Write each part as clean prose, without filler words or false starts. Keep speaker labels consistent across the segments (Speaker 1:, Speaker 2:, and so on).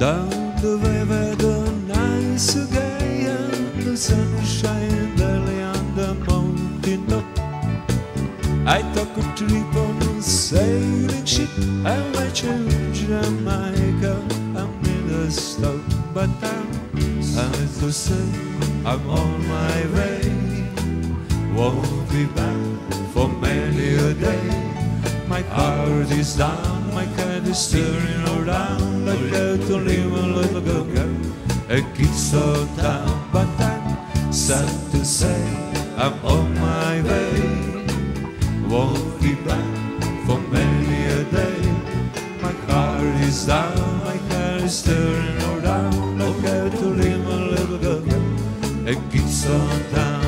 Speaker 1: Down the way where the nights are gay and the sunshine barely on the mountain top, I took a trip on a sailing ship and I changed Jamaica. I made a stop, but I'm sad to say I'm on my way. Won't be back for many a day. My heart is down, my head is turning around. I got to leave a little girl, a kid so down. But I'm sad to say I'm on my way. Won't be back for many a day. My heart is down, my head is turning around. I got to leave a little girl, a kid so down.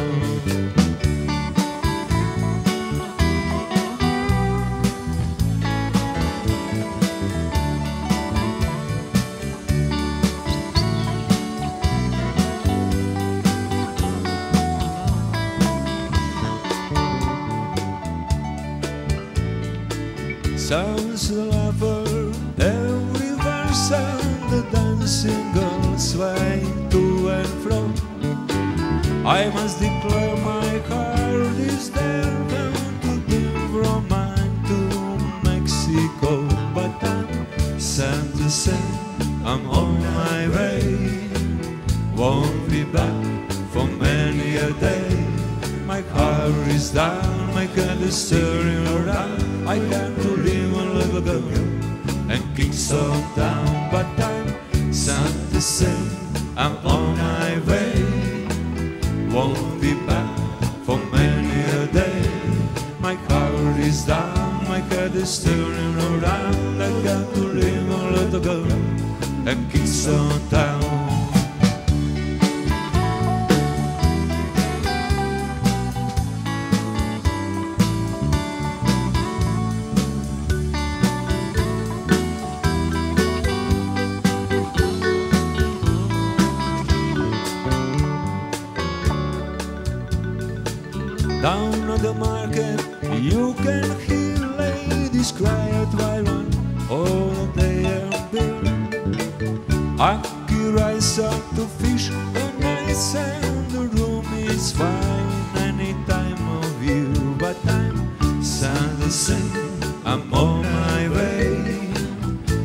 Speaker 1: Sounds a lover, every verse and the dancing girls swaying to and fro. I must declare my heart is there, bound to give from mine to Mexico. But I'm sad to say I'm on my way. Won't be back for many a day. My heart is down, my head is turning around. I got to leave a little girl and kick so down. But I'm sad to say I'm on my way. Won't be back for many a day. My heart is down, my head is turning around. I got to leave a little girl and kick so down. Down at the market you can hear ladies cry at while on all day and beer. Ackee rice out to fish on nights and the room is fine any time of year. But I'm sad to say I'm on my way.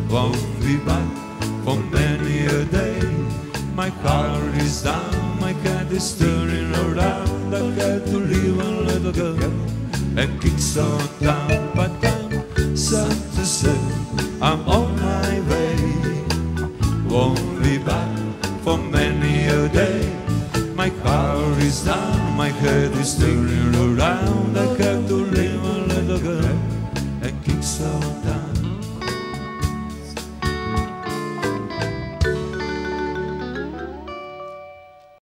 Speaker 1: Won't be back for many a day. My heart is down, my head is turning around. I got to leave a little girl and kick so down. But I'm sad to say I'm on my way. Won't be back for many a day. My heart is down, my head is turning around. I got to leave a little